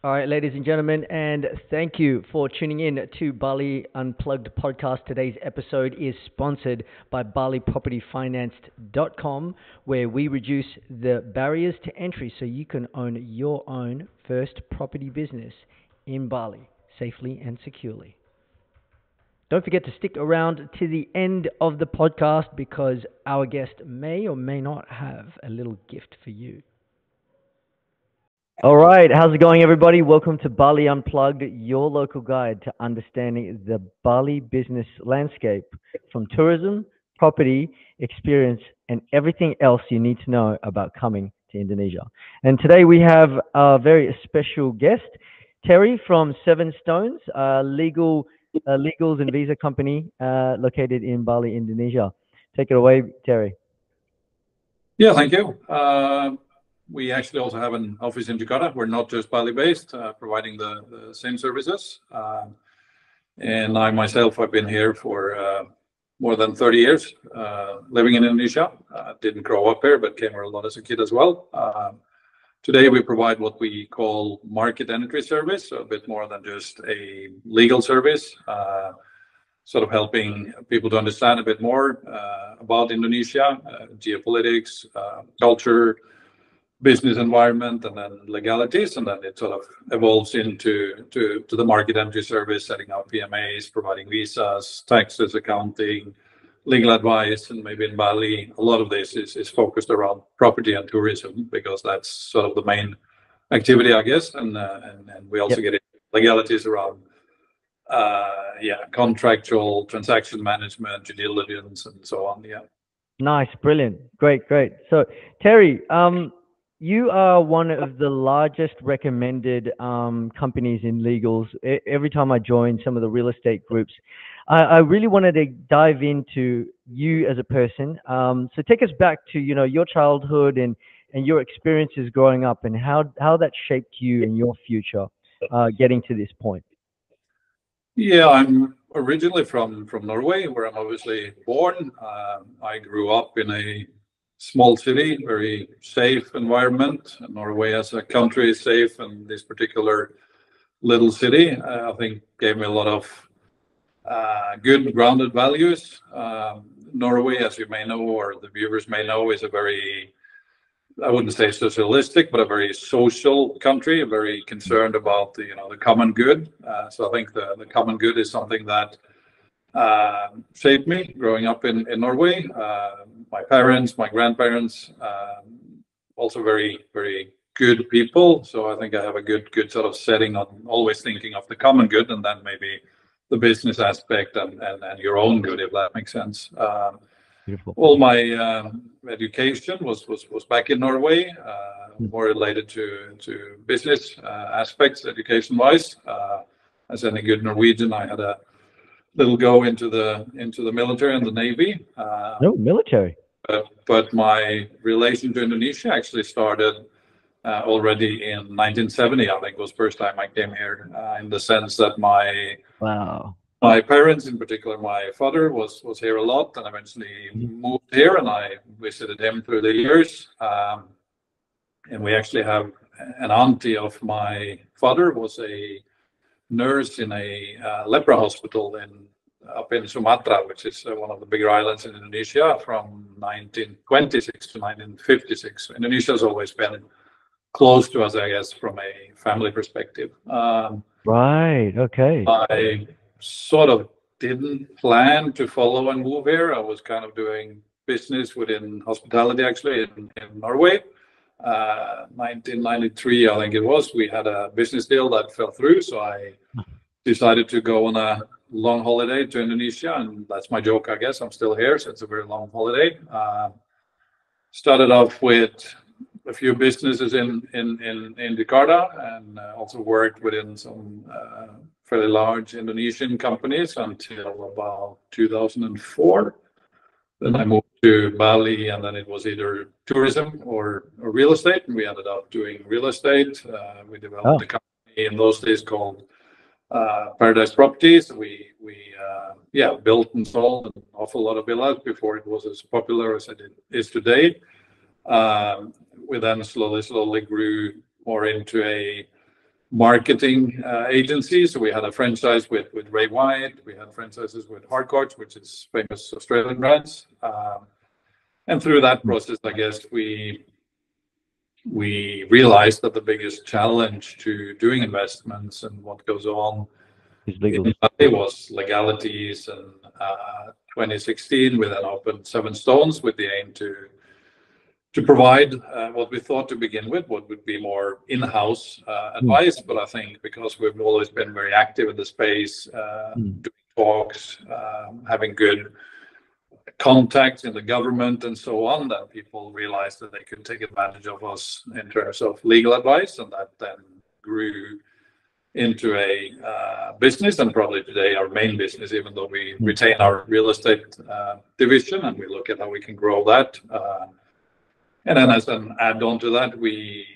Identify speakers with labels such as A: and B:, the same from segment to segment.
A: All right, ladies and gentlemen, and thank you for tuning in to Bali Unplugged podcast. Today's episode is sponsored by BaliPropertyFinanced.com, where we reduce the barriers to entry so you can own your own first property business in Bali safely and securely. Don't forget to stick around to the end of the podcast because our guest may or may not have a little gift for you. All right, how's it going, everybody? Welcome to Bali Unplugged, your local guide to understanding the Bali business landscape, from tourism, property, experience, and everything else you need to know about coming to Indonesia. And today we have a very special guest, Terje from Seven Stones, legals and visa company located in Bali, Indonesia. Take it away, Terje.
B: Yeah, thank you. We actually also have an office in Jakarta. We're not just Bali-based, providing the same services. And I myself have been here for more than 30 years, living in Indonesia. Didn't grow up here, but came here a lot as a kid as well. Today we provide what we call market entry service, so a bit more than just a legal service, sort of helping people to understand a bit more about Indonesia, geopolitics, culture, business environment, and then legalities, and then it sort of evolves into the market entry service, setting up PMAs, providing visas, taxes, accounting, legal advice, and maybe in Bali, a lot of this is focused around property and tourism because that's sort of the main activity, I guess, and we also get legalities around contractual transaction management, due diligence, and so on. Yeah.
A: Nice, brilliant, great. So, Terje, you are one of the largest recommended companies in legals. Every time I join some of the real estate groups, I really wanted to dive into you as a person. So take us back to your childhood and your experiences growing up, and how that shaped you in your future, getting to this point.
B: Yeah, I'm originally from Norway, where I'm obviously born. I grew up in a small city, very safe environment. Norway as a country is safe, and this particular little city, I think, gave me a lot of good grounded values. Norway, as you may know, or the viewers may know, is a very, I wouldn't say socialistic, but a very social country, very concerned about the common good. So I think the common good is something that shaped me growing up in Norway. My parents, my grandparents, also very, very good people. So I think I have a good sort of setting on always thinking of the common good, and then maybe the business aspect and your own good, if that makes sense.
A: Beautiful.
B: All my education was back in Norway, more related to business aspects, education-wise. As any good Norwegian, I had a little go into the military and the Navy.
A: Military.
B: But my relation to Indonesia actually started already in 1970. I think was the first time I came here. In the sense that my parents, in particular, my father was here a lot, and eventually moved here, and I visited him through the years. And we actually have an auntie of my father was a nurse in a leper hospital up in Sumatra, which is one of the bigger islands in Indonesia, from 1926 to 1956. Indonesia has always been close to us, I guess, from a family perspective.
A: Right. Okay.
B: I sort of didn't plan to follow and move here. I was kind of doing business within hospitality, actually, in Norway. 1993, I think it was, we had a business deal that fell through, so I decided to go on a long holiday to Indonesia, and that's my joke, I guess. I'm still here, so it's a very long holiday. Started off with a few businesses in Jakarta, and also worked within some fairly large Indonesian companies until about 2004. Then I moved to Bali, and then it was either tourism or real estate, and we ended up doing real estate. We developed a company in those days called Paradise Properties. We built and sold an awful lot of villas before it was as popular as it is today. We then slowly grew more into a marketing agency. So we had a franchise with Ray White. We had franchises with Hardcourt, which is famous Australian brands. And through that process, I guess we realized that the biggest challenge to doing investments and what goes on in Bali was legalities. And 2016, we then opened Seven Stones with the aim to provide what we thought to begin with, what would be more in-house advice. But I think because we've always been very active in the space, doing talks, having good contacts in the government and so on, that people realized that they could take advantage of us in terms of legal advice, and that then grew into a business, and probably today our main business, even though we retain our real estate division and we look at how we can grow that. And then as an add-on to that, we,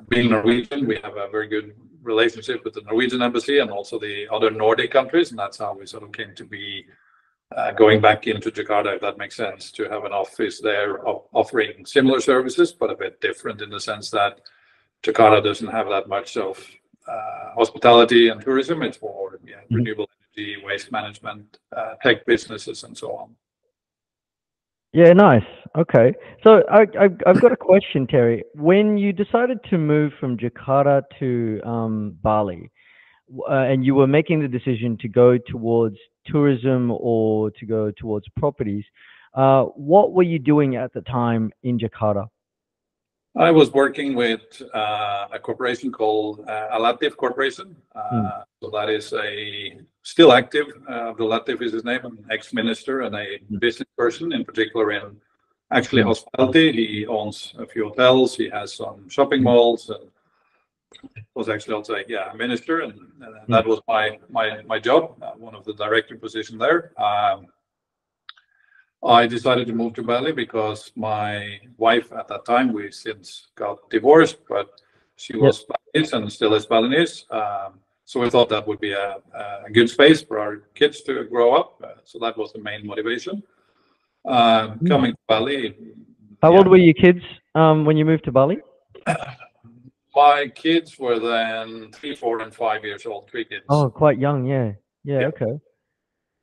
B: being Norwegian, we have a very good relationship with the Norwegian embassy and also the other Nordic countries, and that's how we sort of came to be going back into Jakarta, if that makes sense, to have an office there offering similar services, but a bit different in the sense that Jakarta doesn't have that much of hospitality and tourism. It's more renewable energy, waste management, tech businesses, and so on.
A: Yeah, nice. Okay. So I've got a question, Terje. When you decided to move from Jakarta to Bali, and you were making the decision to go towards tourism or to go towards properties, what were you doing at the time in Jakarta?
B: I was working with a corporation called Alatif Corporation. So that is still active. Abdul Latif is his name, an ex-minister and a business person, in particular in actually hospitality. He owns a few hotels. He has some shopping malls, and was actually also a minister, and that was my job, one of the director position there. I decided to move to Bali because my wife at that time, we since got divorced, but she was Balinese and still is Balinese. So we thought that would be a good space for our kids to grow up. So that was the main motivation. Coming to Bali.
A: How old were your kids when you moved to Bali?
B: My kids were then 3, 4, and 5 years old. 3 kids.
A: Oh, quite young, yeah. Okay.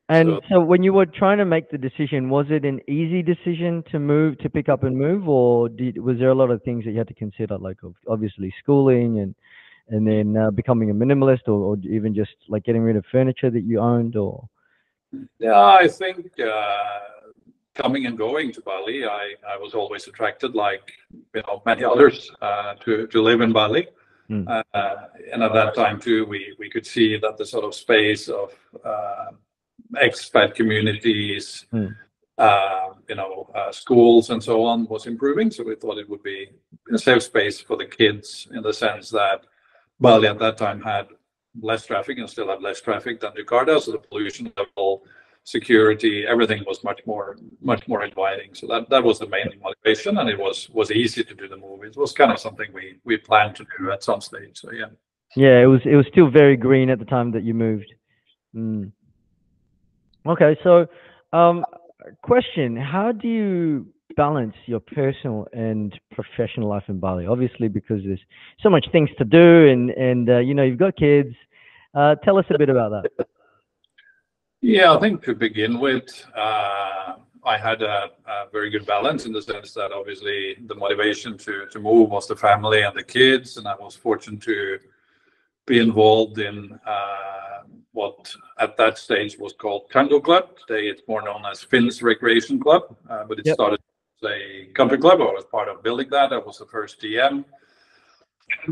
A: And so when you were trying to make the decision, was it an easy decision to pick up and move, or was there a lot of things that you had to consider, like obviously schooling and then becoming a minimalist, or even just like getting rid of furniture that you owned, or?
B: Yeah, I think coming and going to Bali, I was always attracted, like many others, to live in Bali. And at that time too, we could see that the sort of space of expat communities, schools and so on was improving. So we thought it would be a safe space for the kids, in the sense that Bali at that time had less traffic and still have less traffic than Jakarta. So the pollution level, security, everything was much more inviting. So that was the main motivation, and it was easy to do the move. It was kind of something we planned to do at some stage. So
A: it was still very green at the time that you moved. Okay, so question: how do you balance your personal and professional life in Bali? Obviously, because there's so much things to do, and you've got kids. Tell us a bit about that.
B: Yeah, I think to begin with, I had a very good balance, in the sense that obviously the motivation to move was the family and the kids, and I was fortunate to be involved in what at that stage was called Tango Club. Today it's more known as Finn's Recreation Club, but it started as a country club. I was part of building that. I was the first DM.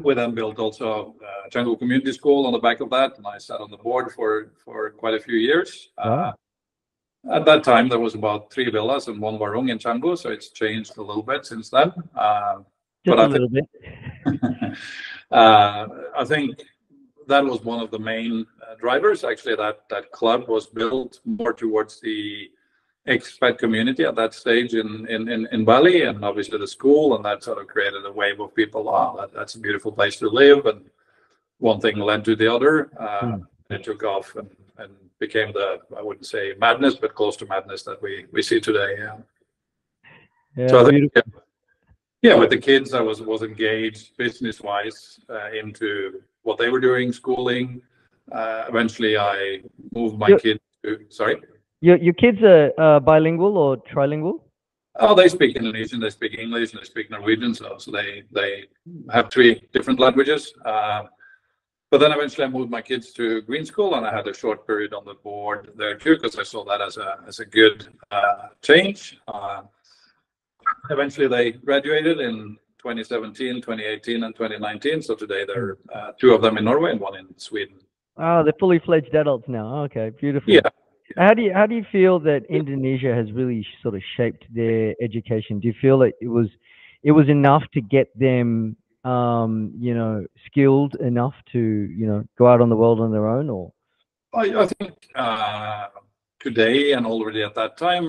B: We then built also Canggu Community School on the back of that, and I sat on the board for quite a few years. At that time, there was about 3 villas and 1 warung in Canggu, so it's changed a little bit since then.
A: Just a little bit.
B: I think that was one of the main drivers. Actually, that club was built more towards the expat community at that stage in Bali, and obviously the school, and that sort of created a wave of people. That's a beautiful place to live, and one thing led to the other. It took off and became I wouldn't say madness, but close to madness that we see today. So I think, with the kids, I was engaged business-wise into what they were doing, schooling. Eventually, I moved my
A: Your
B: kids to. Sorry.
A: your kids are bilingual or trilingual?
B: Oh, they speak Indonesian, they speak English, and they speak Norwegian. So they have three different languages. But then eventually I moved my kids to green school, and I had a short period on the board there too, because I saw that as a good change. Eventually they graduated in 2017, 2018, and 2019. So today there are two of them in Norway and one in Sweden.
A: Oh, they're fully fledged adults now. Okay,
B: Yeah.
A: beautiful. How do you feel that Indonesia has really sort of shaped their education? Do you feel that it was enough to get them skilled enough to go out on the world on their own, or
B: I think today and already at that time,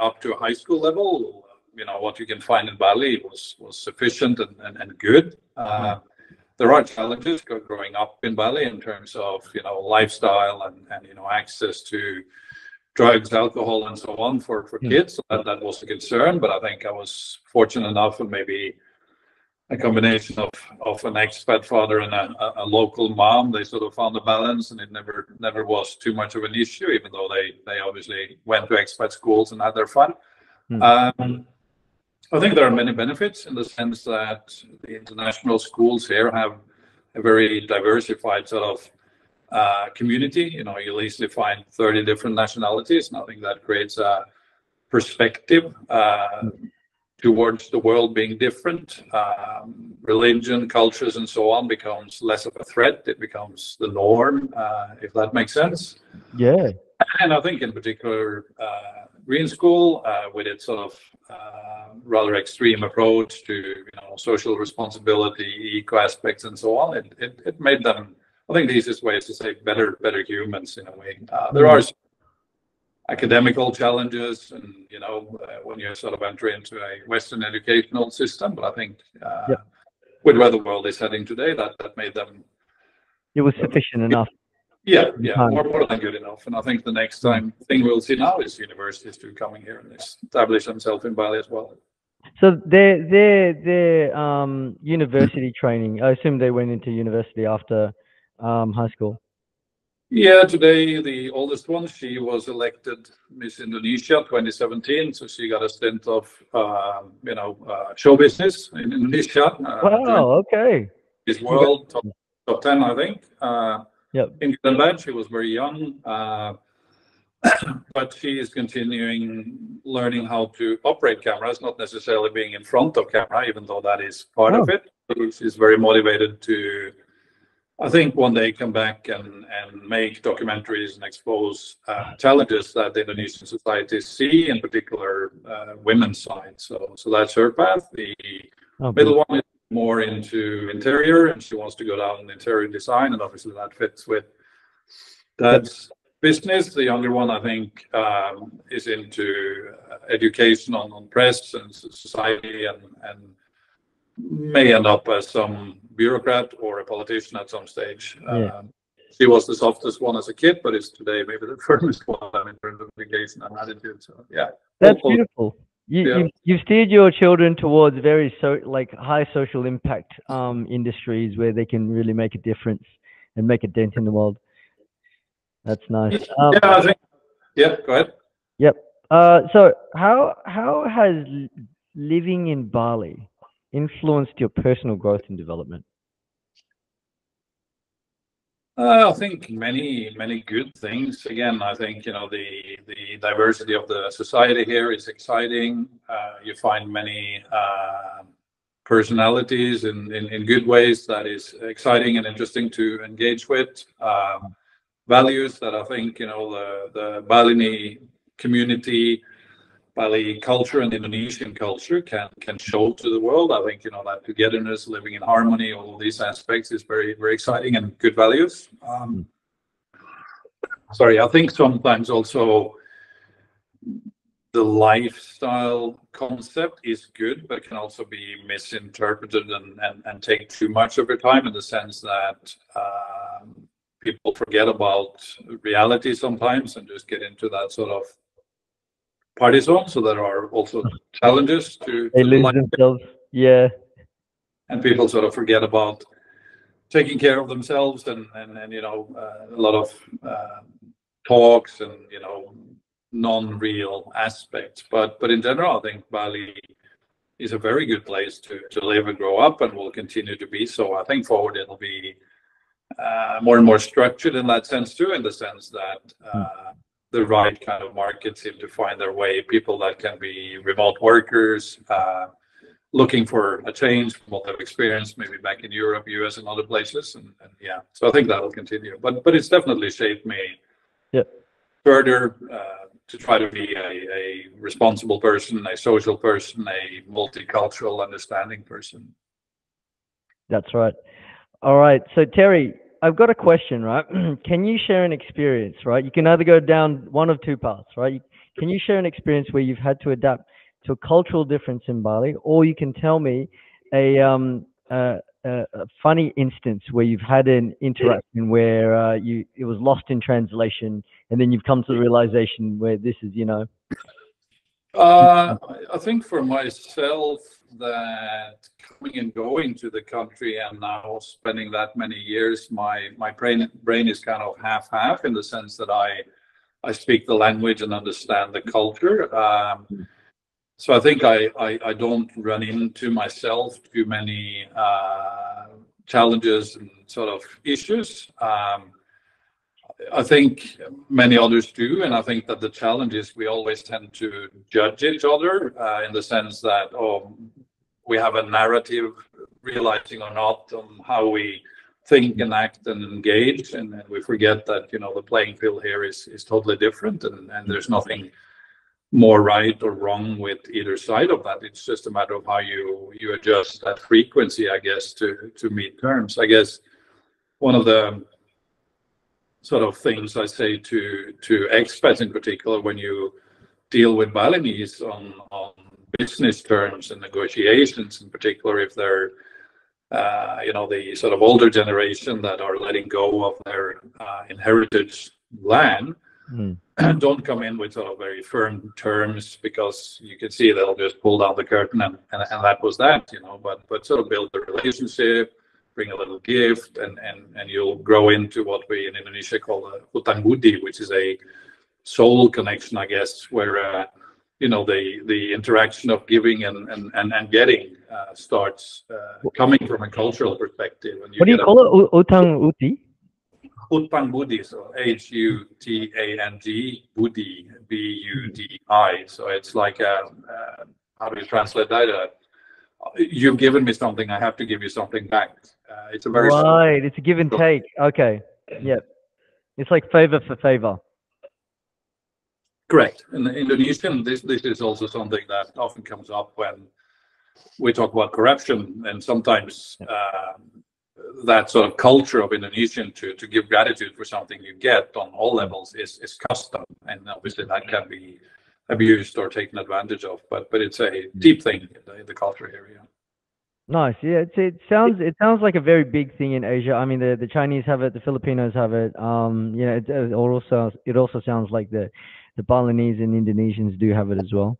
B: up to a high school level, what you can find in Bali was sufficient and good. There are challenges growing up in Bali in terms of lifestyle and access to drugs, alcohol, and so on for kids. So that was a concern, but I think I was fortunate enough, and maybe a combination of an expat father and a local mom. They sort of found a balance, and it never was too much of an issue, even though they obviously went to expat schools and had their fun. I think there are many benefits in the sense that the international schools here have a very diversified sort of community. You'll easily find 30 different nationalities, and I think that creates a perspective towards the world being different. Religion, cultures, and so on becomes less of a threat. It becomes the norm, if that makes sense.
A: yeah,
B: And I think in particular, Green School, with its sort of rather extreme approach to social responsibility, eco aspects, and so on, it made them, I think the easiest way is to say better humans in a way. There are academical challenges, and when you sort of enter into a Western educational system, but I think with where the world is heading today, that made them.
A: it was sufficient enough.
B: Yeah, more than good enough. And I think the next thing we'll see now is universities to coming here and establish themselves in Bali as well.
A: So their university training, I assume they went into university after high school.
B: Yeah, today the oldest one, she was elected Miss Indonesia 2017, so she got a stint of show business in Indonesia.
A: Wow, okay.
B: This world top 10, I think.
A: Yep.
B: In Canada, she was very young, but she is continuing learning how to operate cameras, not necessarily being in front of camera, even though that is part of it. She's very motivated to, I think, one day come back and make documentaries and expose challenges that the Indonesian society see, in particular women's side. So that's her path. The middle one is more into interior, and she wants to go down in interior design, and obviously that fits with that's business. The younger one, I think, is into education on press and society, and may end up as some bureaucrat or a politician at some stage. She was the softest one as a kid, but is today maybe the firmest one in terms of education and attitude. So
A: that's beautiful. You've steered your children towards very high social impact industries where they can really make a difference and make a dent in the world. That's nice.
B: I think. Yeah, go ahead.
A: Yep. So how has living in Bali influenced your personal growth and development?
B: I think many good things. Again, I think the diversity of the society here is exciting. You find many personalities in good ways that is exciting and interesting to engage with. Values that I think the Balinese community, Bali culture, and Indonesian culture can show to the world. I think that togetherness, living in harmony, all of these aspects is very very exciting and good values. I think sometimes also the lifestyle concept is good, but can also be misinterpreted and take too much of your time, in the sense that people forget about reality sometimes and just get into that sort of party zone. So there are also challenges to
A: they lose themselves. Yeah.
B: And people sort of forget about taking care of themselves, and you know, a lot of talks and, you know, non-real aspects. But in general, I think Bali is a very good place to live and grow up, and will continue to be so. I think forward it'll be more and more structured in that sense too, in the sense that the right kind of markets seem to find their way. People that can be remote workers, looking for a change from what they've experienced maybe back in Europe, US, and other places, and yeah. So I think that'll continue. But it's definitely shaped me further to try to be a responsible person, a social person, a multicultural, understanding person.
A: That's right. All right. So Terry, I've got a question, right? Can you share an experience, right? You can either go down one of two paths, right? Can you share an experience where you've had to adapt to a cultural difference in Bali, or you can tell me a funny instance where you've had an interaction where it was lost in translation, and then you've come to the realization where this is, you know.
B: I think for myself, that coming and going to the country and now spending that many years, my brain is kind of half in the sense that I speak the language and understand the culture. So I think I don't run into myself too many challenges and sort of issues. I think many others do, and I think that the challenge is we always tend to judge each other in the sense that, oh, we have a narrative, realizing or not, on how we think and act and engage, and then we forget that, you know, the playing field here is totally different, and there's nothing more right or wrong with either side of that. It's just a matter of how you adjust that frequency, I guess, to meet terms. I guess one of the sort of things I say to expats in particular, when you deal with Balinese on business terms and negotiations, in particular if they're you know, the sort of older generation that are letting go of their inherited land, don't come in with sort of very firm terms, because you can see they'll just pull down the curtain and that was that, you know. But sort of build a relationship, bring a little gift, and you'll grow into what we in Indonesia call a hutang budi, which is a soul connection, I guess, where you know, the interaction of giving and getting starts coming from a cultural perspective. And
A: what do you call it? Utang uti?
B: Hutang budi, so Hutang, budi, Budi. So it's like how do you translate that? You've given me something, I have to give you something back. It's a very
A: right. It's a give and take. Okay. Yeah. It's like favor for favor.
B: Correct. In the Indonesian, this is also something that often comes up when we talk about corruption, and sometimes that sort of culture of Indonesian to give gratitude for something you get on all levels is custom, and obviously that can be abused or taken advantage of. But it's a deep thing in the culture area.
A: Nice. Yeah, it sounds like a very big thing in Asia. I mean, the Chinese have it, the Filipinos have it. You know, it also sounds like the Balinese and Indonesians do have it as well.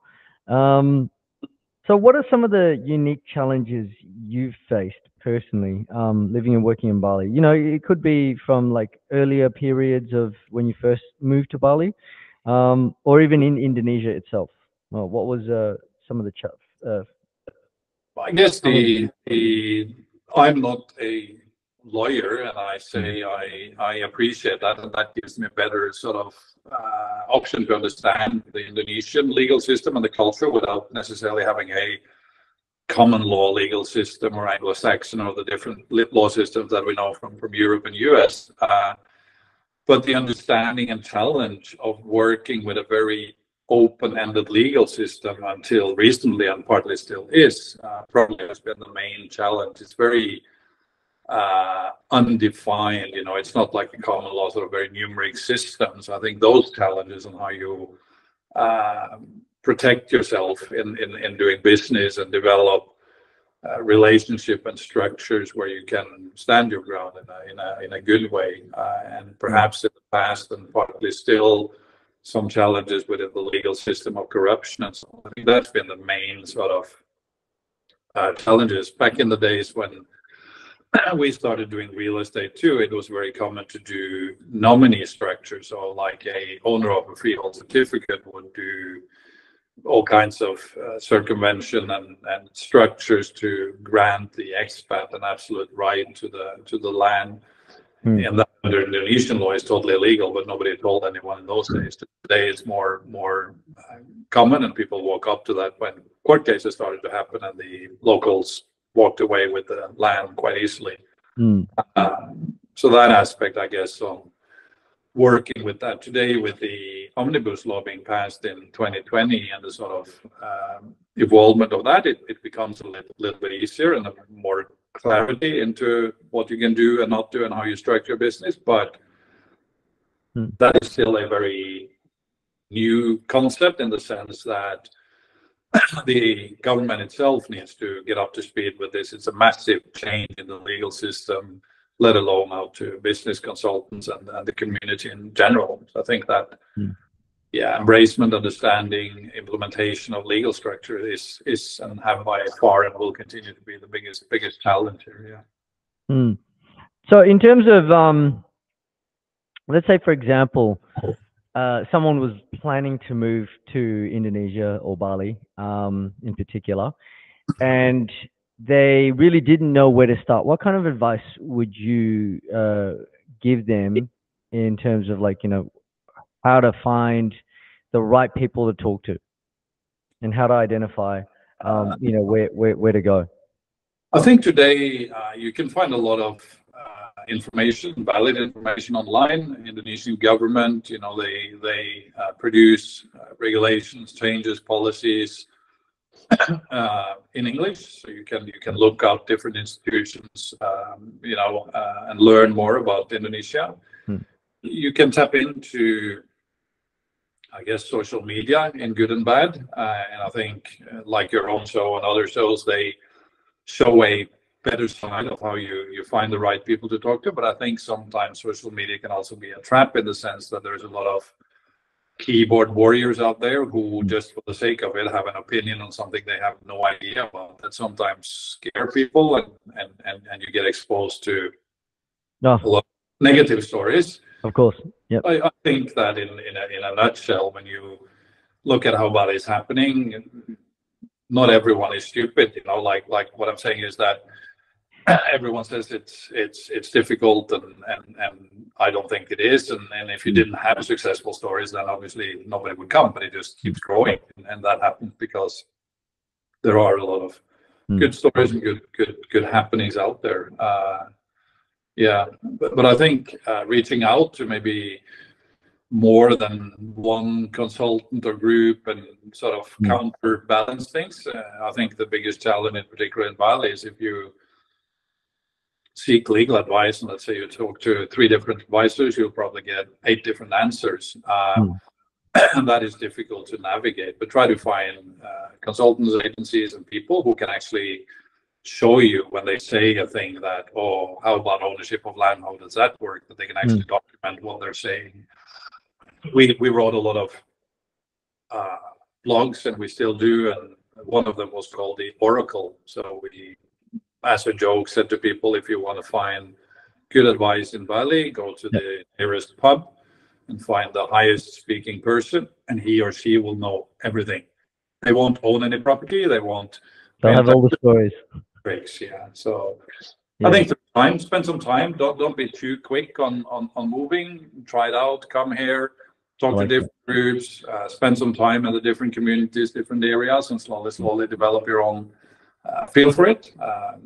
A: So what are some of the unique challenges you've faced personally, living and working in Bali? You know, it could be from like earlier periods of when you first moved to Bali, or even in Indonesia itself. Well, what was some of the
B: I guess I'm not a lawyer, and I say I appreciate that, and that gives me a better sort of option to understand the Indonesian legal system and the culture without necessarily having a common law legal system or Anglo-Saxon or the different law systems that we know from Europe and US. But the understanding and challenge of working with a very open-ended legal system until recently, and partly still is, probably has been the main challenge. It's very undefined, you know. It's not like a common law, sort of very numeric system. So I think those challenges on how you protect yourself in doing business and develop relationship and structures where you can stand your ground in a good way, and perhaps in the past and partly still some challenges within the legal system of corruption, and so I think that's been the main sort of challenges. Back in the days when we started doing real estate too, it was very common to do nominee structure. So like a owner of a freehold certificate would do all kinds of circumvention and structures to grant the expat an absolute right to the land. And that under Indonesian law is totally illegal, but nobody told anyone in those days. Today it's more common, and people woke up to that when court cases started to happen, and the locals walked away with the land quite easily. So that aspect, I guess, on working with that today, with the omnibus law being passed in 2020 and the sort of evolvement of that, it becomes a little bit easier and more clarity into what you can do and not do and how you structure your business. But that is still a very new concept in the sense that the government itself needs to get up to speed with this. It's a massive change in the legal system, let alone out to business consultants and the community in general. So I think that, embracement, understanding, implementation of legal structure is and have by far and will continue to be the biggest challenge here. Yeah.
A: So in terms of, let's say, for example, someone was planning to move to Indonesia or Bali, in particular, and they really didn't know where to start. What kind of advice would you give them in terms of, like, how to find the right people to talk to and how to identify, where to go?
B: I think today you can find a lot of information, valid information online. Indonesian government, they produce regulations, changes, policies in English, so you can look up different institutions, and learn more about Indonesia. You can tap into, I guess, social media in good and bad, and I think like your own show and other shows, they show a better side of how you find the right people to talk to. But I think sometimes social media can also be a trap in the sense that there's a lot of keyboard warriors out there who just for the sake of it have an opinion on something they have no idea about, that sometimes scare people, and you get exposed to a lot of negative stories.
A: Of course. Yep.
B: I think that in a nutshell, when you look at how Bali is happening, not everyone is stupid. Like what I'm saying is that everyone says it's difficult, and I don't think it is. And if you didn't have successful stories, then obviously nobody would come. But it just keeps growing, and that happens because there are a lot of good stories and good happenings out there. But I think reaching out to maybe more than one consultant or group and sort of counterbalance things. I think the biggest challenge, in particular in Bali, is if you seek legal advice, and let's say you talk to 3 different advisors, you'll probably get 8 different answers. And that is difficult to navigate. But try to find consultants, agencies, and people who can actually show you when they say a thing that, oh, how about ownership of land? How does that work? That they can actually document what they're saying. We wrote a lot of blogs, and we still do. And one of them was called the Oracle. So we, as a joke, said to people, if you want to find good advice in Bali, go to the nearest pub and find the highest speaking person, and he or she will know everything. They won't own any property. They'll
A: have all the stories.
B: Breaks, So I think spend some time. Don't be too quick on moving. Try it out. Come here, talk to different groups. Spend some time in the different communities, different areas, and slowly develop your own feel for it.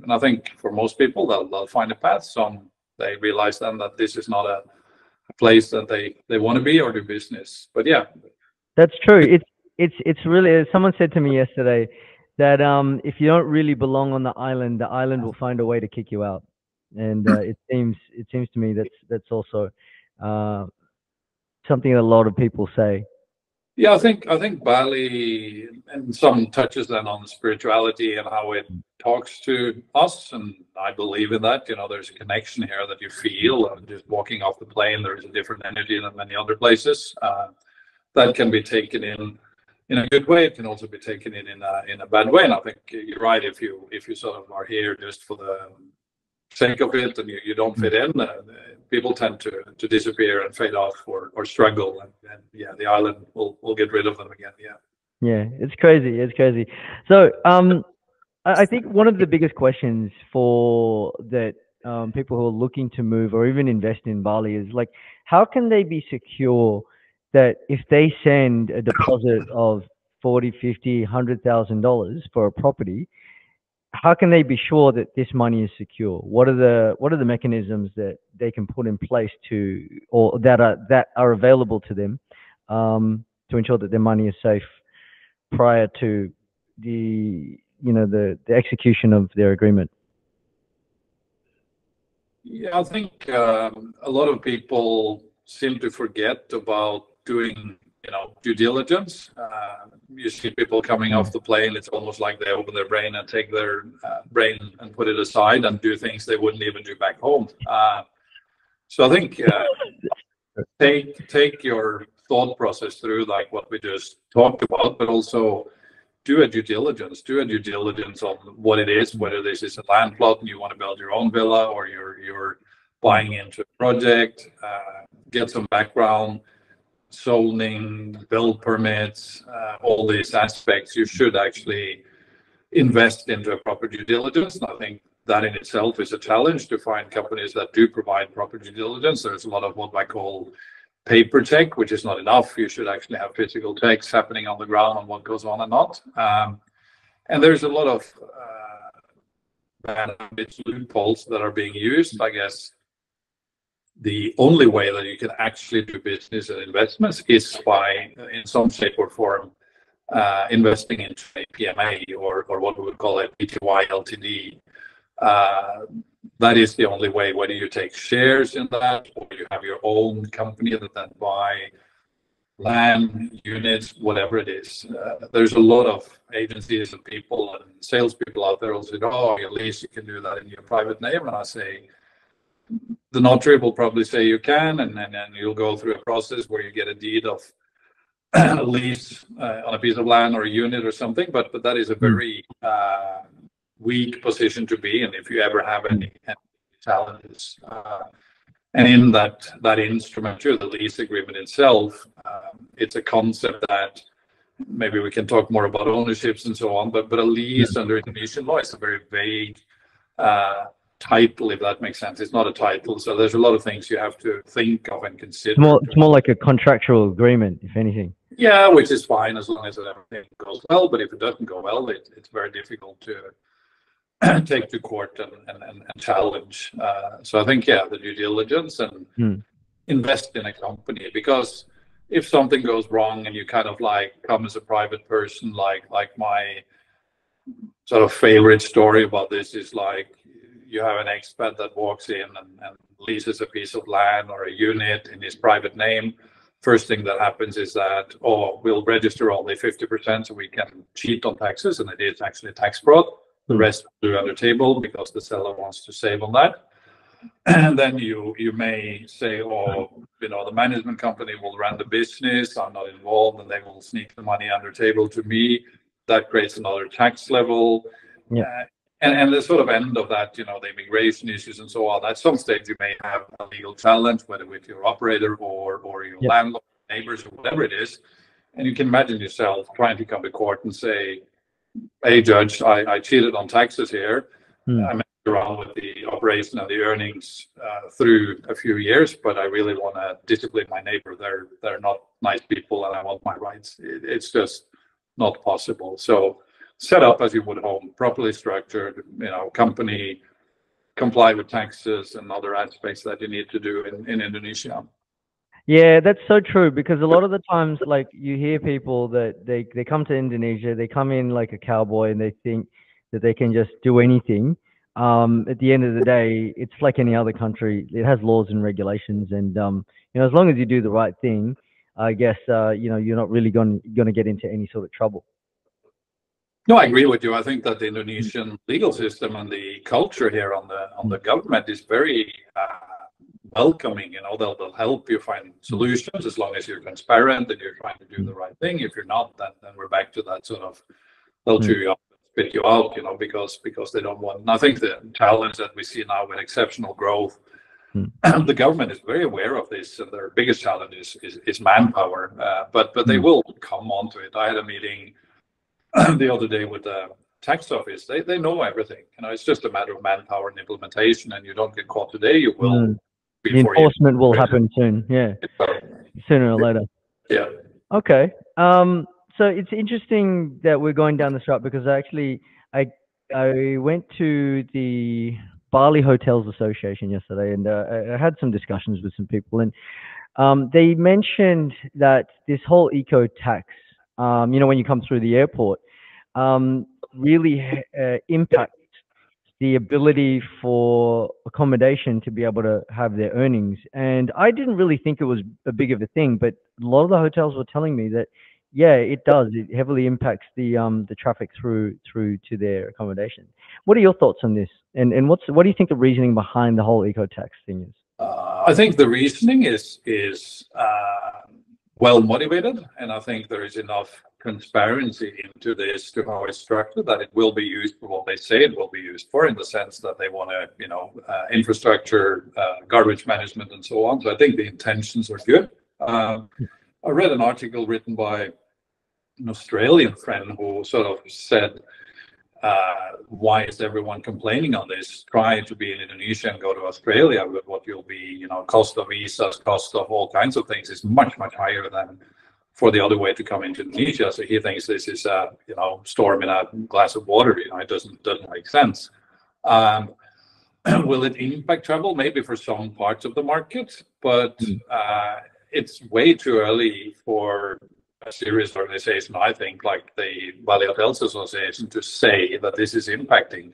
B: And I think for most people, they'll find a path. Some they realize then that this is not a place that they want to be or do business. But
A: that's true. It's really, someone said to me yesterday that if you don't really belong on the island will find a way to kick you out. And it seems to me that's also something that a lot of people say.
B: I think Bali, and some touches then on spirituality and how it talks to us, and I believe in that. There's a connection here that you feel, just walking off the plane. There's a different energy than many other places. That can be taken in a good way. It can also be taken in a bad way. And I think you're right. If you sort of are here just for sake of it and you don't fit in, people tend to disappear and fade off or struggle, and yeah, the island will get rid of them again. Yeah.
A: Yeah, it's crazy. It's crazy. So, I think one of the biggest questions for that people who are looking to move or even invest in Bali is like, how can they be secure that if they send a deposit of 40, 50, $100,000 for a property, how can they be sure that this money is secure? What are the mechanisms that they can put in place to, or that are available to them, to ensure that their money is safe prior to the execution of their agreement?
B: Yeah, I think a lot of people seem to forget about doing, due diligence. You see people coming off the plane, it's almost like they open their brain and take their brain and put it aside and do things they wouldn't even do back home. So I think take your thought process through, like what we just talked about, but also do a due diligence. Do a due diligence on what it is, whether this is a land plot and you want to build your own villa, or you're buying into a project. Get some background, zoning, build permits, all these aspects. You should actually invest into a proper due diligence. And I think that in itself is a challenge to find companies that do provide proper due diligence. There's a lot of what I call paper check, which is not enough. You should actually have physical checks happening on the ground on what goes on and not. And there's a lot of bad habits, loopholes that are being used. I guess the only way that you can actually do business and investments is by, in some shape or form, investing into a PMA or what we would call a PTY LTD. That is the only way, whether you take shares in that or you have your own company that then buy land, units, whatever it is. There's a lot of agencies and people and salespeople out there who say, oh, at least you can do that in your private name. And I say, the notary will probably say you can, and then you'll go through a process where you get a deed of a lease on a piece of land or a unit or something. But that is a very weak position to be in if you ever have any challenges. And in that instrument, too, the lease agreement itself, it's a concept that maybe we can talk more about ownerships and so on. But a lease under Indonesian law is a very vague title, if that makes sense. It's not a title, so there's a lot of things you have to think of and consider.
A: It's more like a contractual agreement, if anything.
B: Yeah, which is fine as long as everything goes well. But if it doesn't go well, it's very difficult to take to court and challenge. So I think, yeah, the due diligence and invest in a company, because if something goes wrong and you kind of like come as a private person, like my sort of favorite story about this is like, you have an expat that walks in and leases a piece of land or a unit in his private name. First thing that happens is that, we'll register only 50% so we can cheat on taxes, and it is actually tax fraud. The rest will do under table because the seller wants to save on that. And then you may say, the management company will run the business, I'm not involved, and they will sneak the money under table to me. That creates another tax level.
A: Yeah.
B: And the sort of end of that, the immigration issues and so on, at some stage you may have a legal challenge, whether with your operator or your landlord, neighbors, or whatever it is. And you can imagine yourself trying to come to court and say, hey, judge, I cheated on taxes here. I messed around with the operation and the earnings through a few years, but I really want to discipline my neighbor. They're not nice people, and I want my rights. It's just not possible. So set up as you would home, properly structured, company, comply with taxes and other aspects that you need to do in Indonesia.
A: Yeah, that's so true, because a lot of the times, like, you hear people that they come to Indonesia, they come in like a cowboy and they think that they can just do anything. At the end of the day, it's like any other country. It has laws and regulations, and as long as you do the right thing, I guess you're not really going to get into any sort of trouble.
B: No, I agree with you. I think that the Indonesian legal system and the culture here on the government is very welcoming. They'll help you find solutions as long as you're transparent and you're trying to do the right thing. If you're not, then we're back to that sort of they'll chew you up and spit you out, because they don't want. And I think the challenge that we see now with exceptional growth, the government is very aware of this, and their biggest challenge is manpower. But they will come onto it. I had a meeting the other day with the tax office. They know everything. It's just a matter of manpower and implementation. And you don't get caught today, you will.
A: The enforcement will happen soon. Yeah, sooner or later.
B: Yeah.
A: Okay. So it's interesting that we're going down this route, because I went to the Bali Hotels Association yesterday, and I had some discussions with some people, and they mentioned that this whole eco tax, when you come through the airport, really impacts the ability for accommodation to be able to have their earnings. And I didn't really think it was a big of a thing, but a lot of the hotels were telling me that, yeah, it does. It heavily impacts the traffic through to their accommodation. What are your thoughts on this? And what do you think the reasoning behind the whole eco tax thing is?
B: I think the reasoning is well motivated, and I think there is enough transparency into this to how it's structured that it will be used for what they say it will be used for, in the sense that they want to, infrastructure, garbage management, and so on. So I think the intentions are good. I read an article written by an Australian friend who sort of said, why is everyone complaining on this? Try to be in Indonesia and go to Australia, with what you'll be, cost of visas, cost of all kinds of things is much, much higher than for the other way to come into Indonesia. So he thinks this is a, storm in a glass of water. It doesn't make sense. Will it impact travel? Maybe for some parts of the market, but it's way too early for a serious organization, I think, like the Bali Hotels Association, to say that this is impacting.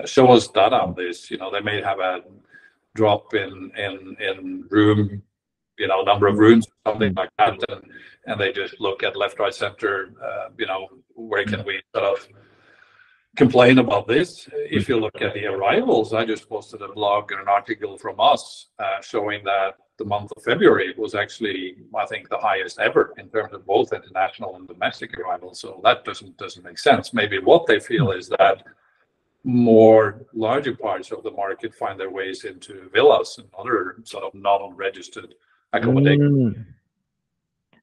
B: Show us data on this. They may have a drop in room, number of rooms, something like that, and they just look at left, right, center. Where can we sort of complain about this? If you look at the arrivals, I just posted a blog and an article from us showing that the month of February was actually, I think, the highest ever in terms of both international and domestic arrivals. So that doesn't make sense. Maybe what they feel is that more larger parts of the market find their ways into villas and other sort of non-registered accommodation.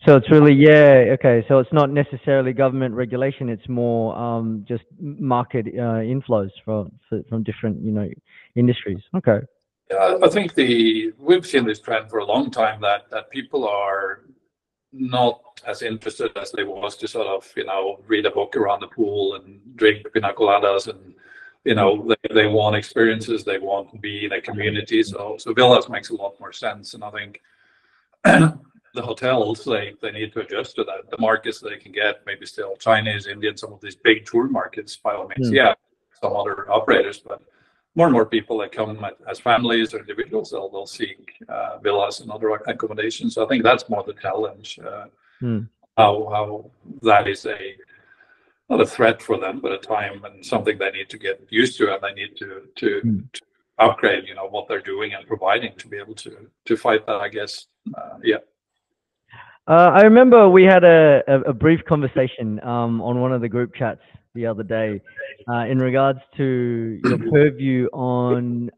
A: So it's really, okay. So it's not necessarily government regulation; it's more just market inflows from different, industries. Okay.
B: Yeah, I think we've seen this trend for a long time, that people are not as interested as they was to sort of, read a book around the pool and drink pina coladas, and they want experiences, they want to be in a community. So villas makes a lot more sense, and I think the hotels, they need to adjust to that. The markets they can get, maybe still Chinese, Indian, some of these big tour markets, by all means, some other operators, but more and more people that come as families or individuals, they'll seek villas and other accommodations. So I think that's more the challenge, how that is not a threat for them, but a time and something they need to get used to, and they need to upgrade, what they're doing and providing to be able to fight that, I guess.
A: I remember we had a brief conversation on one of the group chats the other day in regards to your purview on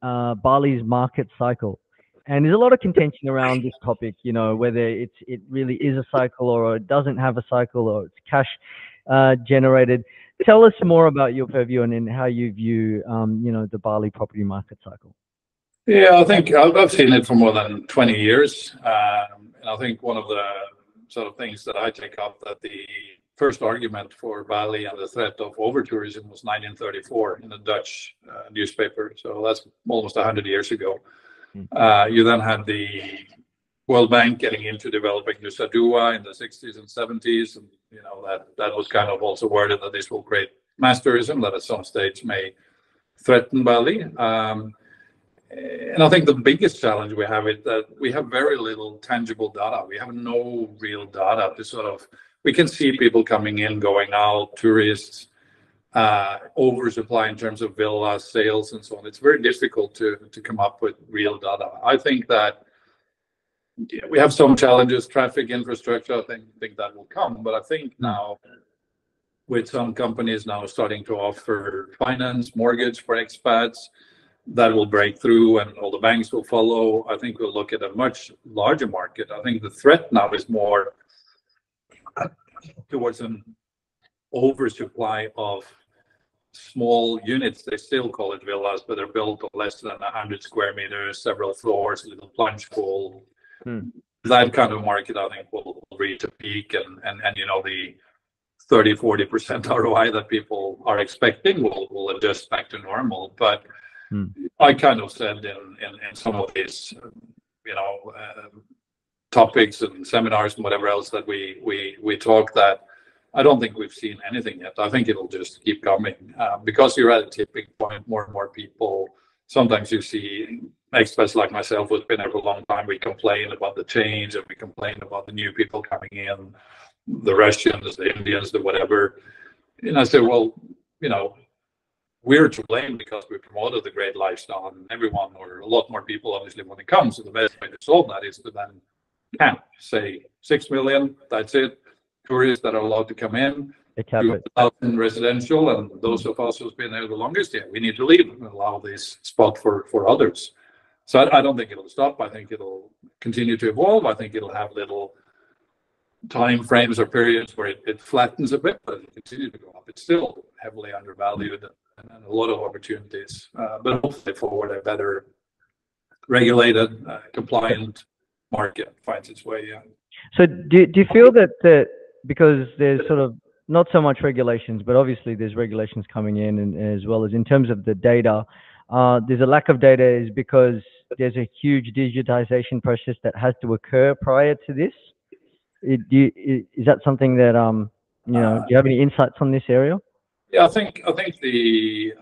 A: Bali's market cycle. And there's a lot of contention around this topic, whether it really is a cycle, or it doesn't have a cycle, or it's cash generated. Tell us more about your purview and how you view, the Bali property market cycle.
B: Yeah, I think I've seen it for more than 20 years. And I think one of the sort of things that I take up, that the first argument for Bali and the threat of over-tourism was 1934 in a Dutch newspaper. So that's almost 100 years ago. You then had the World Bank getting into developing Nusa Dua in the 60s and 70s. And, that was kind of also worded that this will create mass tourism, that at some stage may threaten Bali. And I think the biggest challenge we have is that we have very little tangible data. We have no real data to sort of, we can see people coming in, going out, tourists, oversupply in terms of villa sales and so on. It's very difficult to come up with real data. I think that we have some challenges, traffic, infrastructure. I think that will come. But I think now with some companies now starting to offer finance, mortgage for expats. That will break through and all the banks will follow. I think we'll look at a much larger market. I think the threat now is more towards an oversupply of small units. They still call it villas, but they're built on less than 100 square meters, several floors, a little plunge pool. That kind of market, I think, will reach a peak, and you know, the 30-40% ROI that people are expecting will adjust back to normal. But I kind of said in some of these, you know, topics and seminars and whatever else that we talk, that I don't think we've seen anything yet. I think it'll just keep coming because you're at a tipping point. More and more people. Sometimes you see expats like myself who's been there for a long time. We complain about the change and we complain about the new people coming in, the Russians, the Indians, the whatever. And I say, well, you know, we're to blame because we promoted the great lifestyle, and everyone, or a lot more people, obviously, when it comes. So the best way to solve that is to then cap, say 6 million. That's it. Tourists that are allowed to come in. 2,000 residential, and those of us who's been there the longest, we need to leave and allow this spot for others. So I don't think it'll stop. I think it'll continue to evolve. I think it'll have little time frames or periods where it flattens a bit, but it'll continue to go up. It's still heavily undervalued and a lot of opportunities, but hopefully forward a better regulated, compliant market finds its way in.
A: So do you feel that because there's sort of not so much regulations, but obviously there's regulations coming in, and as well as in terms of the data, there's a lack of data is because there's a huge digitization process that has to occur prior to this? Is that something that, you know, do you have any insights on this area?
B: Yeah, I think the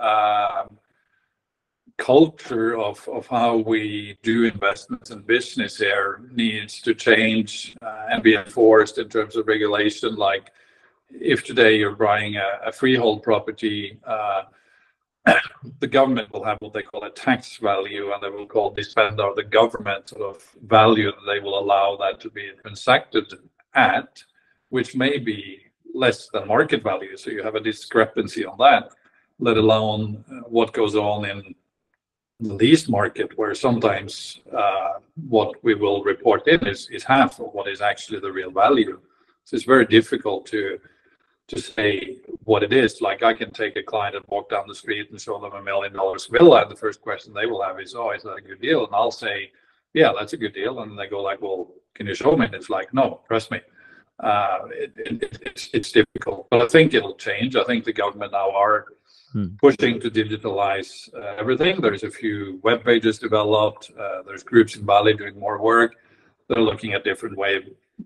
B: culture of how we do investments and business here needs to change and be enforced in terms of regulation. Like if today you're buying a freehold property, the government will have what they call a tax value, and they will call this spend or the government sort of value that they will allow that to be transacted at, which may be less than market value. So you have a discrepancy on that, let alone what goes on in the lease market, where sometimes what we will report in is half of what is actually the real value. So it's very difficult to say what it is. Like I can take a client and walk down the street and show them $1 million villa, and the first question they will have is, "Oh, is that a good deal?" And I'll say, "Yeah, that's a good deal." And they go like, "Well, can you show me?" And it's like, "No, trust me." It's difficult, but I think it'll change. I think the government now are pushing to digitalize everything. There's a few web pages developed. There's groups in Bali doing more work. They're looking at different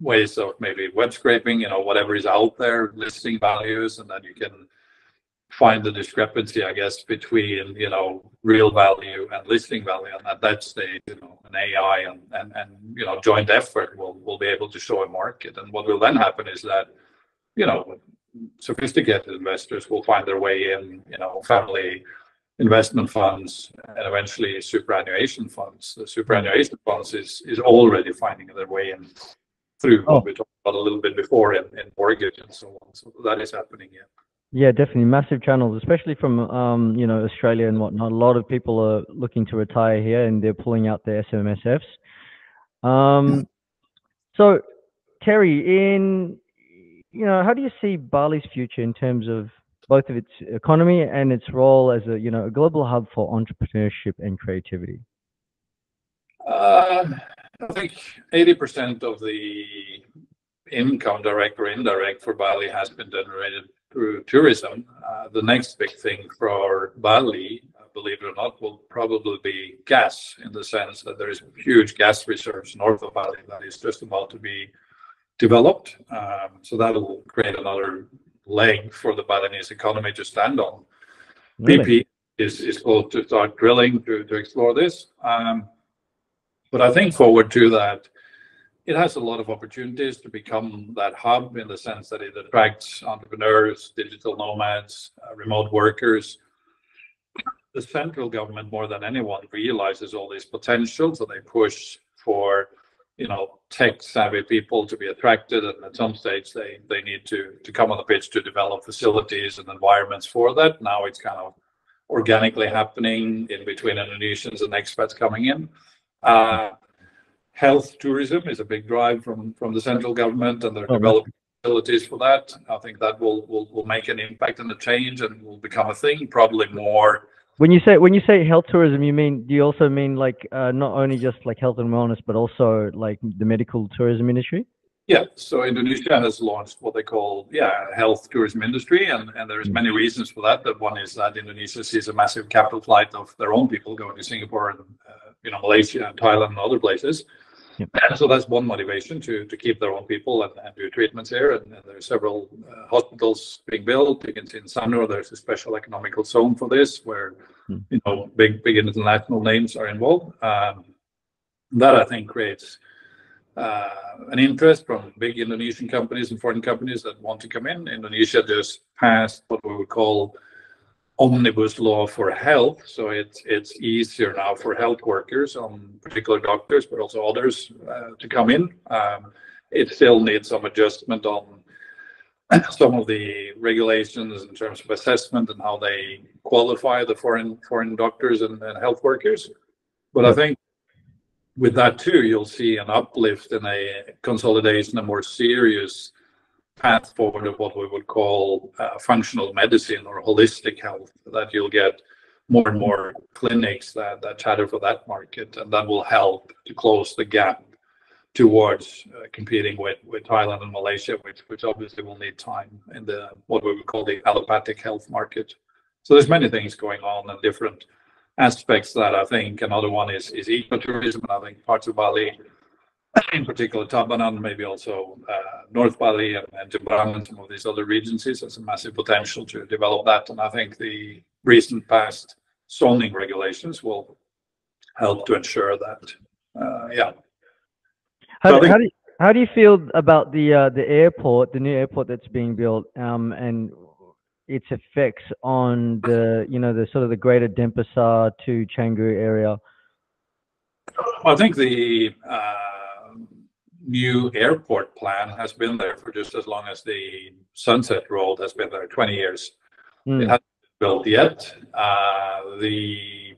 B: ways of maybe web scraping, you know, whatever is out there, listing values, and then you can find the discrepancy, I guess, between, you know, real value and listing value. And at that stage, you know, an AI and you know, joint effort will be able to show a market. And what will then happen is that, you know, sophisticated investors will find their way in, you know, family investment funds and eventually superannuation funds. The superannuation funds is already finding their way in through what we talked about a little bit before in mortgage and so on. So that is happening, yeah.
A: Yeah, definitely massive channels, especially from you know, Australia and whatnot. A lot of people are looking to retire here, and they're pulling out their SMSFs. So, Terje, you know, how do you see Bali's future in terms of both of its economy and its role as a, you know, a global hub for entrepreneurship and creativity?
B: I think 80% of the income, direct or indirect, for Bali has been generated through tourism. The next big thing for Bali, believe it or not, will probably be gas, in the sense that there is huge gas reserves north of Bali that is just about to be developed. So that will create another leg for the Balinese economy to stand on.
A: Really?
B: BP is close to start drilling to explore this. But I think forward to that, it has a lot of opportunities to become that hub, in the sense that it attracts entrepreneurs, digital nomads, remote workers. The central government, more than anyone, realizes all this potential, so they push for, you know, tech-savvy people to be attracted, and at some stage they need to come on the pitch to develop facilities and environments for that. Now it's kind of organically happening in between Indonesians and expats coming in. Health tourism is a big drive from the central government, and they're developing facilities for that. I think that will make an impact and a change, and will become a thing, probably more.
A: When you say health tourism, do you also mean like not only just like health and wellness, but also like the medical tourism industry?
B: Yeah, so Indonesia has launched what they call health tourism industry, and there's many reasons for that. But one is that Indonesia sees a massive capital flight of their own people going to Singapore and Malaysia and Thailand and other places. Yep. So that's one motivation to keep their own people and do treatments here. And there are several hospitals being built. You can see in Sanur there's a special economical zone for this, where big international names are involved. That I think creates an interest from big Indonesian companies and foreign companies that want to come in. Indonesia just passed what we would call omnibus law for health, so it's easier now for health workers, particular doctors, but also others, to come in. It still needs some adjustment on some of the regulations in terms of assessment and how they qualify the foreign doctors and health workers. But I think with that too, you'll see an uplift in a consolidation, a more serious path forward of what we would call functional medicine or holistic health, that you'll get more and more clinics that chatter for that market, and that will help to close the gap towards competing with Thailand and Malaysia, which obviously will need time in the what we would call the allopathic health market. So there's many things going on and different aspects that I think. Another one is ecotourism, and I think parts of Bali, in particular Tabanan, maybe also North Bali and Jemberana and some of these other regions, has a massive potential to develop that. And I think the recent past zoning regulations will help to ensure that.
A: How do you feel about the airport, the new airport that's being built, and its effects on the the sort of the greater Denpasar to Canggu area?
B: I think the new airport plan has been there for just as long as the Sunset Road has been there, 20 years. It hasn't been built yet. The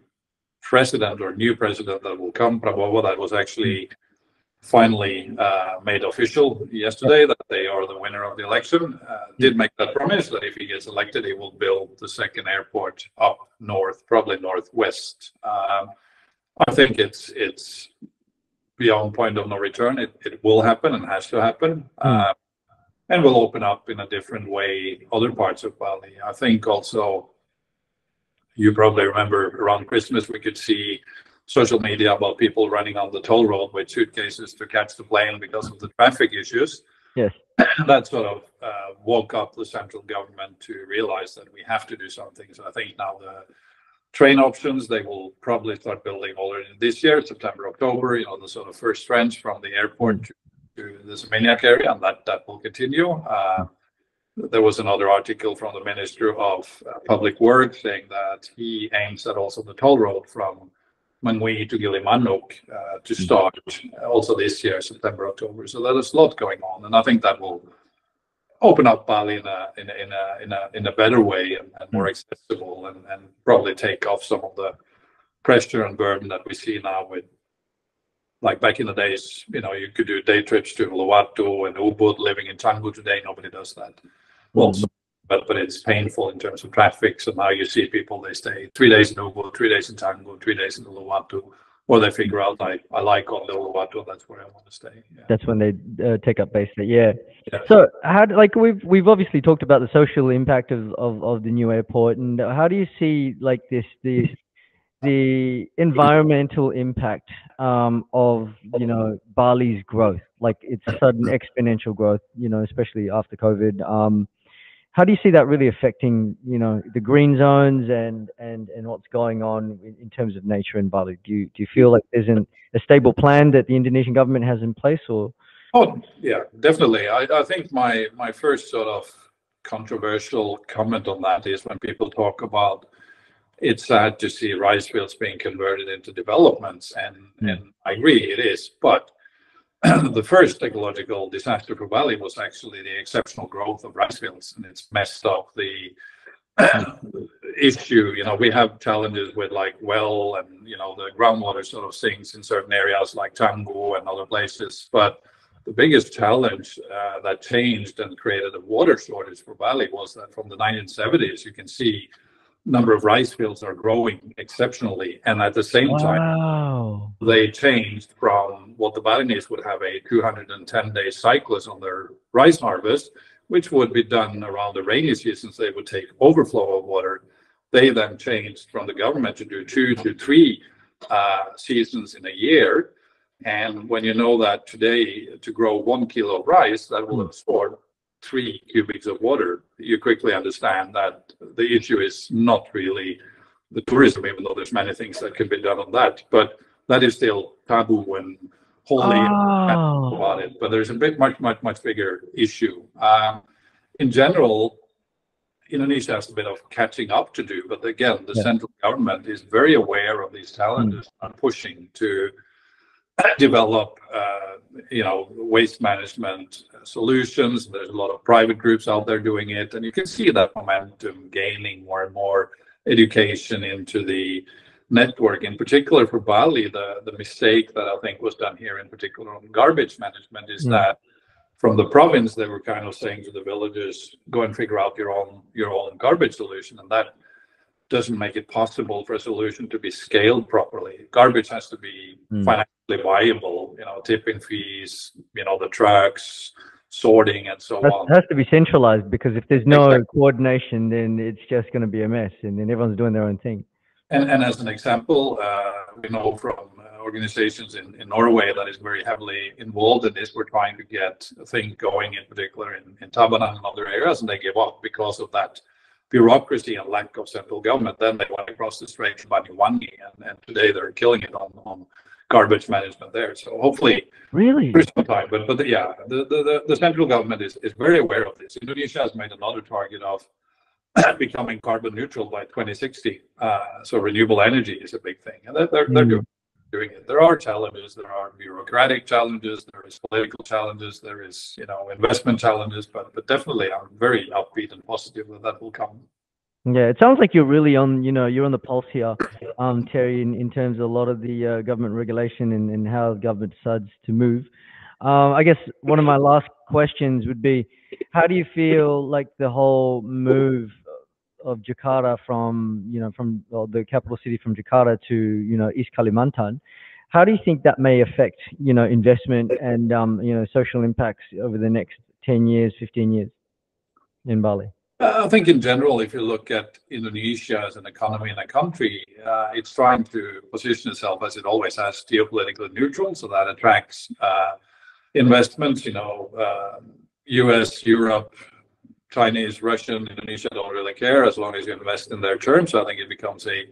B: president or new president that will come, Prabowo, that was actually finally made official yesterday that they are the winner of the election, did make that promise that if he gets elected, he will build the second airport up north, probably northwest. I think it's beyond point of no return. It will happen and has to happen, and will open up in a different way other parts of Bali. I think also, you probably remember around Christmas we could see social media about people running on the toll road with suitcases to catch the plane because of the traffic issues.
A: Yes.
B: That sort of woke up the central government to realize that we have to do something. So I think now the train options, they will probably start building already this year, September, October, the sort of first trench from the airport to the Seminyak area, and that will continue. There was another article from the Minister of Public Works saying that he aims at also the toll road from Mengwi to Gilimanuk to start also this year, September, October. So there's a lot going on, and I think that will open up Bali in a better way and more accessible, and probably take off some of the pressure and burden that we see now with, like back in the days, you could do day trips to Uluwatu and Ubud. Living in Canggu today, nobody does that. Well, but it's painful in terms of traffic. So now you see people, they stay 3 days in Ubud, 3 days in Canggu, 3 days in Uluwatu, or they figure out I like on the Uluwatu, that's where I want to stay. Yeah.
A: That's when they take up base there. Yeah. So we've obviously talked about the social impact of the new airport, and how do you see like the environmental impact of Bali's growth, like its sudden exponential growth, especially after COVID? How do you see that really affecting the green zones and what's going on in terms of nature in Bali? Do you feel like there's a stable plan that the Indonesian government has in place, or?
B: Oh yeah, definitely. I think my first sort of controversial comment on that is when people talk about it's sad to see rice fields being converted into developments, and I agree it is, but the first ecological disaster for Bali was actually the exceptional growth of rice fields, and it's messed up the issue. We have challenges with like well and the groundwater sort of sinks in certain areas like Canggu and other places. But the biggest challenge that changed and created a water shortage for Bali was that from the 1970s, you can see number of rice fields are growing exceptionally, and at the same time
A: Wow.
B: they changed from what the Balinese would have a 210-day cycles on their rice harvest, which would be done around the rainy seasons. They would take overflow of water. They then changed from the government to do 2 to 3 seasons in a year. And when you know that today to grow 1 kilo of rice, that will absorb 3 cubics of water, you quickly understand that the issue is not really the tourism, even though there's many things that can be done on that. But that is still taboo and wholly about it. But there's a much bigger issue. In general, Indonesia has a bit of catching up to do. But again, the central government is very aware of these challenges and pushing to develop waste management solutions. There's a lot of private groups out there doing it, and you can see that momentum gaining more and more education into the network. In particular for Bali, the mistake that I think was done here in particular on garbage management is that from the province they were kind of saying to the villagers, go and figure out your own garbage solution, and that doesn't make it possible for a solution to be scaled properly. Garbage has to be financially viable, tipping fees, the trucks, sorting, and so on.
A: It has to be centralized, because if there's no coordination, then it's just going to be a mess, and then everyone's doing their own thing.
B: And as an example, we know from organizations in Norway that is very heavily involved in this. We're trying to get a thing going, in particular in Tabanan and other areas, and they give up because of that bureaucracy and lack of central government. Then they went across the strait to Banyuwangi, and today they're killing it on garbage management there. So hopefully,
A: really,
B: there's some time. But the central government is very aware of this. Indonesia has made another target of becoming carbon neutral by 2060. So renewable energy is a big thing, and they're doing it. There are challenges. There are bureaucratic challenges. There is political challenges. There is investment challenges. But definitely, I'm very upbeat and positive that will come.
A: Yeah, it sounds like you're really on, you're on the pulse here, Terje, in terms of a lot of the government regulation and how the government decides to move. I guess one of my last questions would be, how do you feel like the whole move of Jakarta from the capital city from Jakarta to, East Kalimantan, how do you think that may affect, investment and, social impacts over the next 10 years, 15 years in Bali?
B: I think in general, if you look at Indonesia as an economy and a country, it's trying to position itself, as it always has, geopolitically neutral, so that attracts investments. US, Europe, Chinese, Russian, Indonesia don't really care as long as you invest in their terms. So I think it becomes a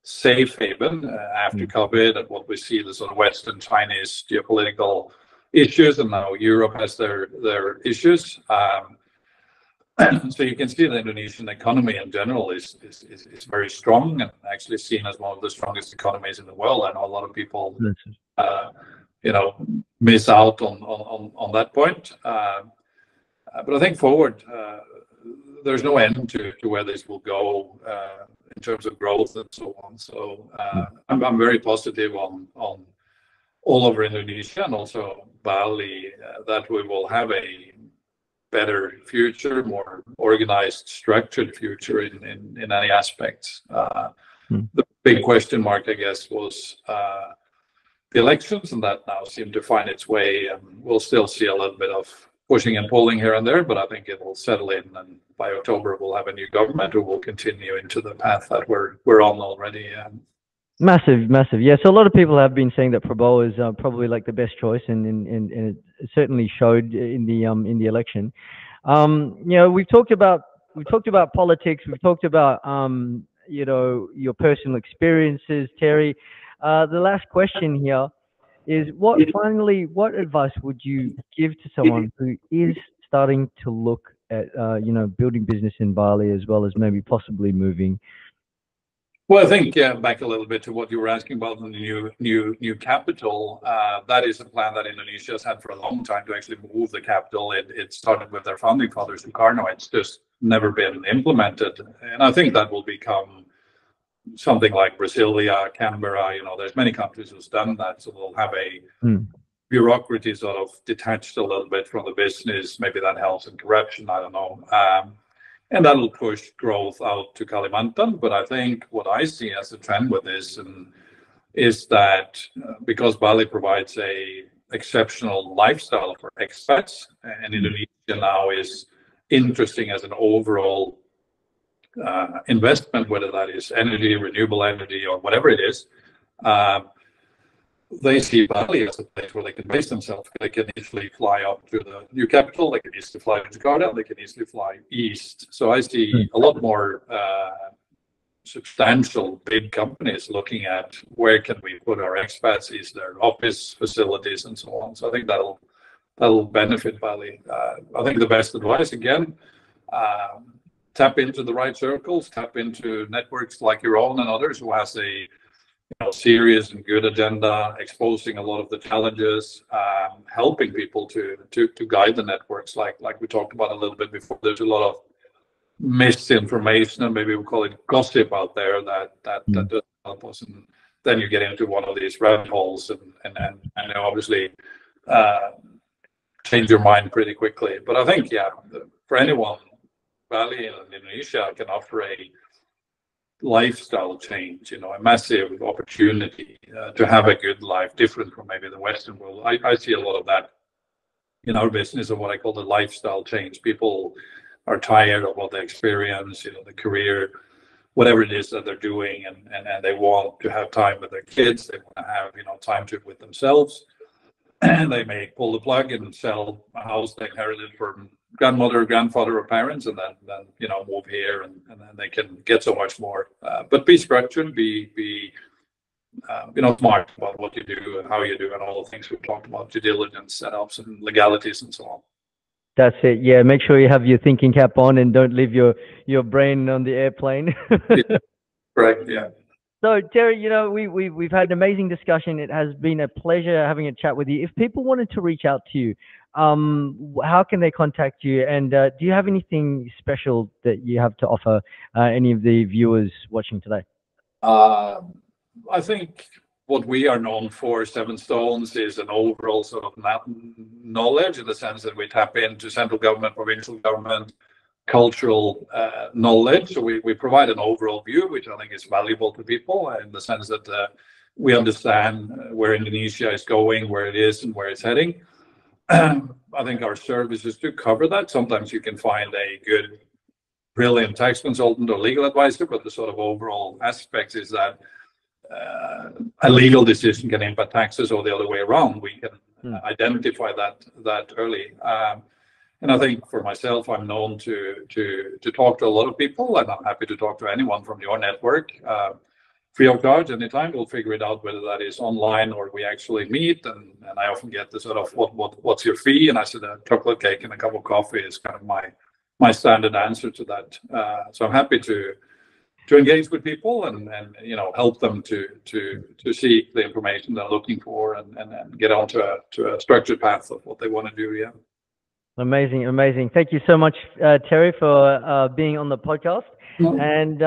B: safe haven after COVID, and what we see, the sort of Western Chinese geopolitical issues, and now Europe has their issues. So you can see the Indonesian economy in general is very strong, and actually seen as one of the strongest economies in the world. I know a lot of people, miss out on that point. But I think forward, there's no end to where this will go in terms of growth and so on. So I'm very positive on all over Indonesia and also Bali that we will have a better future, more organized, structured future in any aspects. The big question mark, I guess, was the elections, and that now seem to find its way. And we'll still see a little bit of pushing and pulling here and there, but I think it will settle in, and by October we'll have a new government who will continue into the path that we're on already.
A: Massive. Yeah, so a lot of people have been saying that Prabowo is probably like the best choice, and it certainly showed in the election. We've talked about politics. We've talked about your personal experiences, Terje. The last question here is, what advice would you give to someone who is starting to look at building business in Bali, as well as maybe possibly moving?
B: Well, I think back a little bit to what you were asking about the new capital. That is a plan that Indonesia has had for a long time to actually move the capital. It started with their founding fathers, Sukarno. It's just never been implemented, and I think that will become something like Brasilia, Canberra. There's many countries who's done that, so they'll have a
A: Mm.
B: bureaucracy sort of detached a little bit from the business. Maybe that helps in corruption. I don't know. And that'll push growth out to Kalimantan. But I think what I see as a trend with this is that because Bali provides a exceptional lifestyle for expats, and Indonesia now is interesting as an overall investment, whether that is energy, renewable energy, or whatever it is. They see Bali as a place where they can base themselves. They can easily fly up to the new capital. They can easily fly to Jakarta. They can easily fly east. So I see a lot more substantial big companies looking at where can we put our expats, is there office facilities and so on. So I think that'll benefit Bali. I think the best advice again, tap into the right circles, tap into networks like your own and others who has a serious and good agenda, exposing a lot of the challenges, helping people to guide the networks, like we talked about a little bit before. There's a lot of misinformation, and maybe we'll call it gossip out there that doesn't help us, and then you get into one of these rabbit holes, and obviously change your mind pretty quickly. But I think for anyone, Bali and Indonesia can offer a lifestyle change, a massive opportunity to have a good life, different from maybe the Western world. I see a lot of that in our business of what I call the lifestyle change. People are tired of what they experience, the career, whatever it is that they're doing, and they want to have time with their kids. They want to have, time with themselves. And they may pull the plug and sell a house they inherited from grandmother, grandfather, or parents, and then move here, and then they can get so much more. But be structured, be smart about what you do and how you do, and all the things we've talked about, due diligence, setups, and legalities, and so on.
A: That's it. Yeah, make sure you have your thinking cap on and don't leave your brain on the airplane.
B: Yeah, correct. Yeah.
A: So, Terje, we've had an amazing discussion. It has been a pleasure having a chat with you. If people wanted to reach out to you, how can they contact you? And do you have anything special that you have to offer any of the viewers watching today?
B: I think what we are known for, Seven Stones, is an overall sort of knowledge, in the sense that we tap into central government, provincial government, cultural knowledge. So we provide an overall view, which I think is valuable to people, in the sense that we understand where Indonesia is going, where it is, and where it's heading. I think our services do cover that. Sometimes you can find a good, brilliant tax consultant or legal advisor, but the sort of overall aspect is that a legal decision can impact taxes, or the other way around. We can identify that early. And I think for myself, I'm known to talk to a lot of people, and I'm happy to talk to anyone from your network, free of charge anytime. We'll figure it out, whether that is online or we actually meet. And I often get the sort of what's your fee? And I said a chocolate cake and a cup of coffee is kind of my standard answer to that. So I'm happy to engage with people and help them to seek the information they're looking for, and get onto a structured path of what they want to do. Yeah.
A: Amazing. Thank you so much, Terje, for being on the podcast. And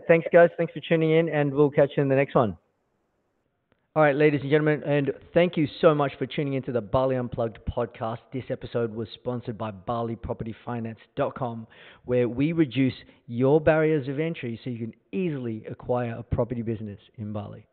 A: thanks, guys. Thanks for tuning in, and we'll catch you in the next one. All right, ladies and gentlemen, and thank you so much for tuning into the Bali Unplugged podcast. This episode was sponsored by BaliPropertyFinance.com, where we reduce your barriers of entry so you can easily acquire a property business in Bali.